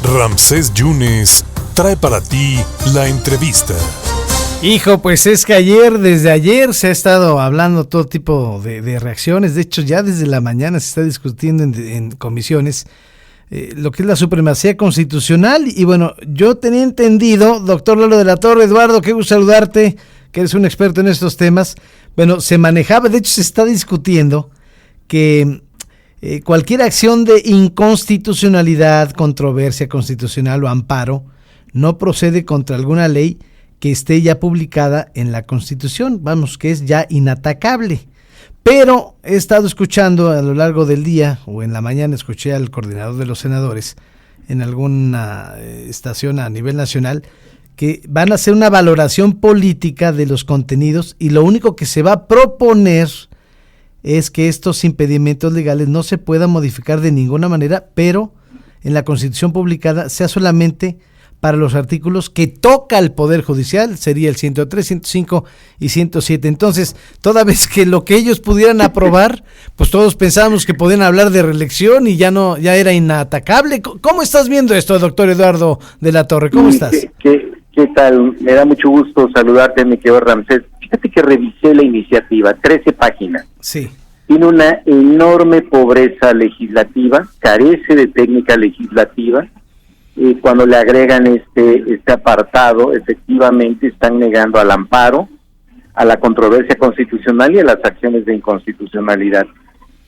Ramsés Yunes trae para ti la entrevista. Hijo, pues es que desde ayer se ha estado hablando todo tipo de reacciones. De hecho, ya desde la mañana se está discutiendo en comisiones lo que es la supremacía constitucional. Y bueno, yo tenía entendido, doctor Lalo de la Torre, Eduardo, qué gusto saludarte, que eres un experto en estos temas. Bueno, se manejaba, de hecho se está discutiendo que cualquier acción de inconstitucionalidad, controversia constitucional o amparo no procede contra alguna ley que esté ya publicada en la Constitución, vamos, que es ya inatacable. Pero he estado escuchando a lo largo del día, o en la mañana escuché al coordinador de los senadores en alguna estación a nivel nacional, que van a hacer una valoración política de los contenidos y lo único que se va a proponer es que estos impedimentos legales no se puedan modificar de ninguna manera, pero en la Constitución publicada sea solamente para los artículos que toca el Poder Judicial, sería el 103, 105 y 107. Entonces, toda vez que lo que ellos pudieran aprobar, pues todos pensábamos que podían hablar de reelección y ya era inatacable. ¿Cómo estás viendo esto, doctor Eduardo de la Torre? ¿Cómo estás? ¿Qué tal? Me da mucho gusto saludarte, mi querido Ramsés. Fíjate que revisé la iniciativa, 13 páginas. Sí. Tiene una enorme pobreza legislativa, carece de técnica legislativa. Cuando le agregan este apartado, efectivamente están negando al amparo, a la controversia constitucional y a las acciones de inconstitucionalidad.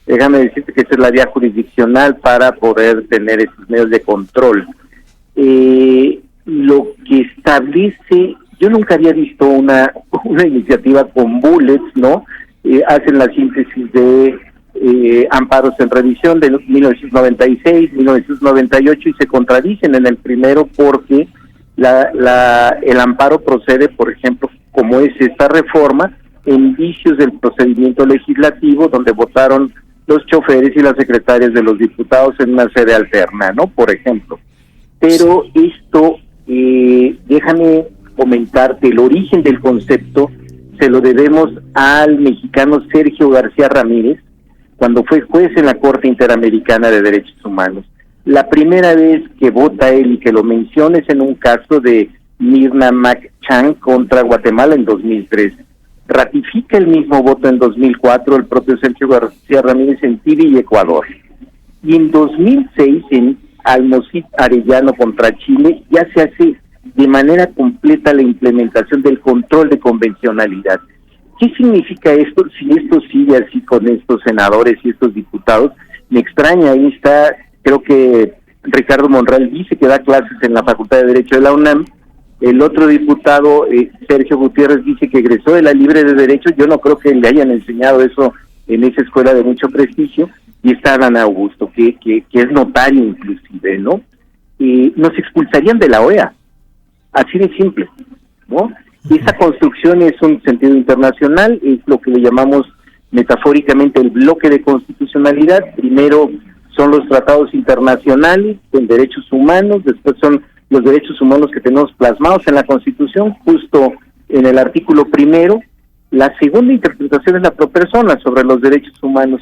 Déjame decirte que esa es la vía jurisdiccional para poder tener esos medios de control. Lo que establece, yo nunca había visto una iniciativa con bullets, ¿no? Hacen la síntesis de amparos en revisión de 1996, 1998 y se contradicen en el primero porque el amparo procede, por ejemplo, como es esta reforma, en vicios del procedimiento legislativo donde votaron los choferes y las secretarias de los diputados en una sede alterna, ¿no? Por ejemplo. Pero esto, déjame comentarte, el origen del concepto se lo debemos al mexicano Sergio García Ramírez, cuando fue juez en la Corte Interamericana de Derechos Humanos. La primera vez que vota él y que lo menciona es en un caso de Mirna Mac-Chan contra Guatemala en 2003. Ratifica el mismo voto en 2004 el propio Sergio García Ramírez en Chile y Ecuador. Y en 2006, en Almocid Arellano contra Chile, ya se hace de manera completa la implementación del control de convencionalidad. ¿Qué significa esto? Si esto sigue así con estos senadores y estos diputados, me extraña. Ahí está, creo que Ricardo Monreal dice que da clases en la Facultad de Derecho de la UNAM. El otro diputado, Sergio Gutiérrez, dice que egresó de la Libre de Derecho. Yo no creo que le hayan enseñado eso en esa escuela de mucho prestigio. Y está Adán Augusto, que es notario inclusive, ¿no? Nos expulsarían de la OEA, así de simple, ¿no? Esa construcción es un sentido internacional, es lo que le llamamos metafóricamente el bloque de constitucionalidad. Primero son los tratados internacionales en derechos humanos, después son los derechos humanos que tenemos plasmados en la Constitución, justo en el artículo primero. La segunda interpretación es la pro persona sobre los derechos humanos.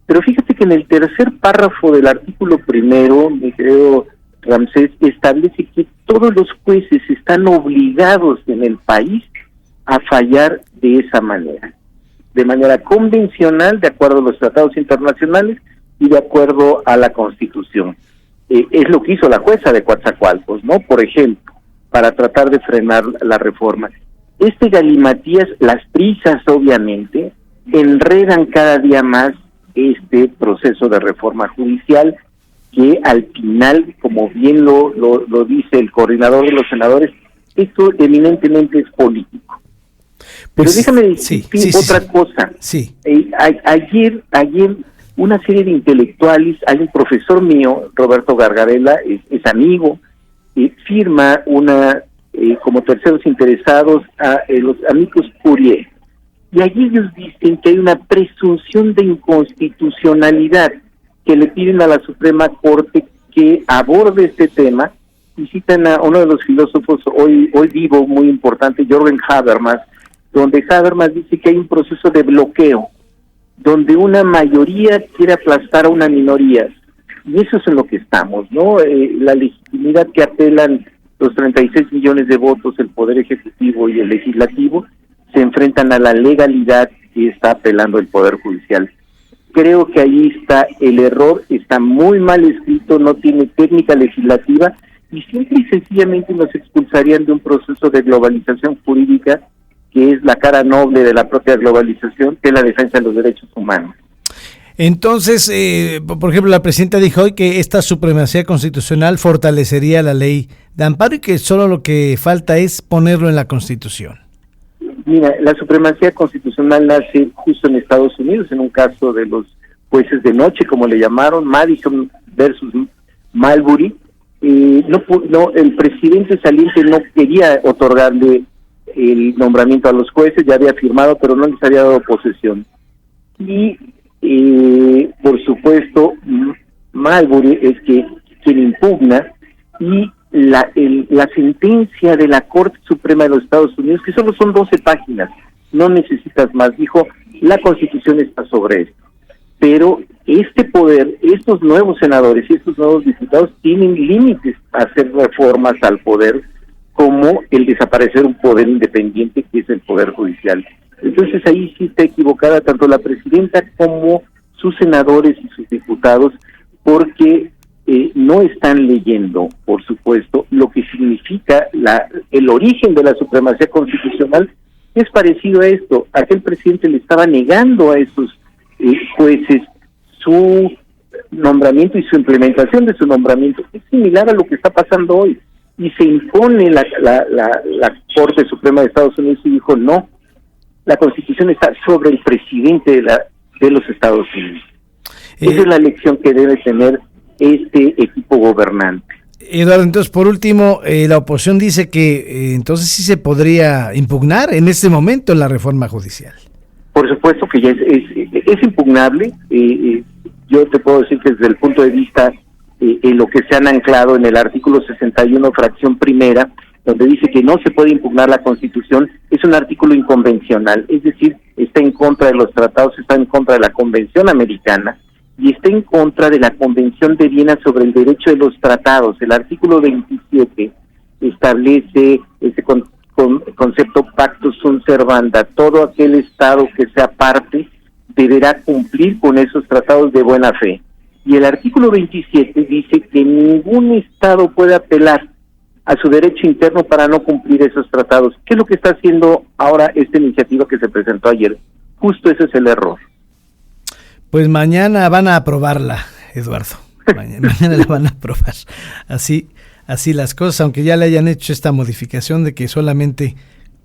Pero fíjate que en el tercer párrafo del artículo primero, mi querido Ramsés, establece que todos los jueces están obligados en el país a fallar de esa manera, de manera convencional, de acuerdo a los tratados internacionales y de acuerdo a la Constitución. Es lo que hizo la jueza de Coatzacoalcos, ¿no? Por ejemplo, para tratar de frenar la reforma. Galimatías, las prisas obviamente, enredan cada día más este proceso de reforma judicial, que al final, como bien lo dice el coordinador de los senadores, esto eminentemente es político. Pero déjame decir otra cosa. Sí. Ayer una serie de intelectuales, hay un profesor mío, Roberto Gargarella, es amigo, firma como terceros interesados a los amigos Curiel. Y allí ellos dicen que hay una presunción de inconstitucionalidad que le piden a la Suprema Corte que aborde este tema, y citan a uno de los filósofos hoy vivo muy importante, Jürgen Habermas, donde Habermas dice que hay un proceso de bloqueo, donde una mayoría quiere aplastar a una minoría, Y eso es en lo que estamos, ¿no? La legitimidad que apelan los 36 millones de votos, el Poder Ejecutivo y el Legislativo, se enfrentan a la legalidad que está apelando el Poder Judicial. Creo que ahí está el error, está muy mal escrito, no tiene técnica legislativa y simple y sencillamente nos expulsarían de un proceso de globalización jurídica que es la cara noble de la propia globalización, que es la defensa de los derechos humanos. Entonces, por ejemplo, la presidenta dijo hoy que esta supremacía constitucional fortalecería la ley de amparo y que solo lo que falta es ponerlo en la Constitución. Mira, la supremacía constitucional nace justo en Estados Unidos, en un caso de los jueces de noche, como le llamaron, Madison versus Marbury. El presidente saliente no quería otorgarle el nombramiento a los jueces, ya había firmado, pero no les había dado posesión. Y, por supuesto, Marbury es quien impugna, y la sentencia de la Corte Suprema de los Estados Unidos, que solo son 12 páginas, no necesitas más, dijo, la Constitución está sobre esto. Pero este poder, estos nuevos senadores y estos nuevos diputados tienen límites a hacer reformas al poder, como el desaparecer un poder independiente que es el Poder Judicial. Entonces ahí sí está equivocada tanto la presidenta como sus senadores y sus diputados, porque no están leyendo, por supuesto, lo que significa el origen de la supremacía constitucional. Es parecido a esto. Aquel presidente le estaba negando a esos jueces su nombramiento y su implementación de su nombramiento. Es similar a lo que está pasando hoy. Y se impone la Corte Suprema de Estados Unidos y dijo, no, la Constitución está sobre el presidente de los Estados Unidos. Esa es la lección que debe tener este equipo gobernante. Eduardo, entonces, por último, la oposición dice que entonces sí se podría impugnar en este momento la reforma judicial. Por supuesto que ya es impugnable. Yo te puedo decir que desde el punto de vista en lo que se han anclado en el artículo 61, fracción primera, donde dice que no se puede impugnar la Constitución, es un artículo inconvencional, es decir, está en contra de los tratados, está en contra de la Convención Americana y está en contra de la Convención de Viena sobre el derecho de los tratados. El artículo 27 establece ese concepto pactum sunt servanda. Todo aquel Estado que sea parte deberá cumplir con esos tratados de buena fe. Y el artículo 27 dice que ningún Estado puede apelar a su derecho interno para no cumplir esos tratados. ¿Qué es lo que está haciendo ahora esta iniciativa que se presentó ayer? Justo ese es el error. Pues mañana van a aprobarla, Eduardo. Mañana la van a aprobar. Así las cosas, aunque ya le hayan hecho esta modificación de que solamente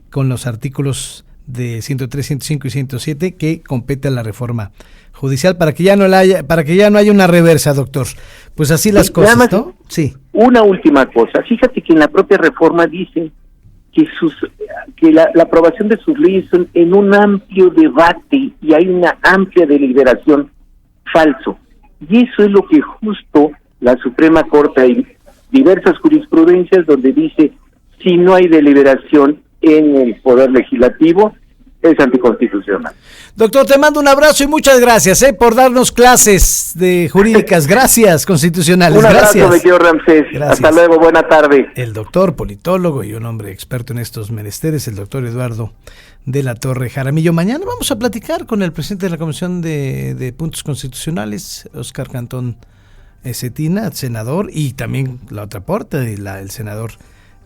con los artículos de 103, 105 y 107 que compete a la reforma judicial para que ya no haya una reversa, doctor. Pues así las cosas, más, ¿no? Sí. Una última cosa. Fíjate que en la propia reforma dice que la aprobación de sus leyes son en un amplio debate y hay una amplia deliberación. Falso. Y eso es lo que justo la Suprema Corte, hay diversas jurisprudencias donde dice, si no hay deliberación en el Poder Legislativo, es anticonstitucional. Doctor, te mando un abrazo y muchas gracias por darnos clases de jurídicas. Gracias, constitucionales. Un abrazo, gracias. mi querido Ramsés. Gracias. Hasta luego, buena tarde. El doctor, politólogo y un hombre experto en estos menesteres, el doctor Eduardo de la Torre Jaramillo. Mañana vamos a platicar con el presidente de la Comisión de Puntos Constitucionales, Óscar Cantón Cetina, senador, y también la otra parte, el senador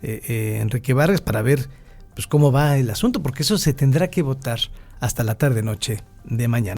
Enrique Vargas, para ver pues cómo va el asunto, porque eso se tendrá que votar hasta la tarde-noche de mañana.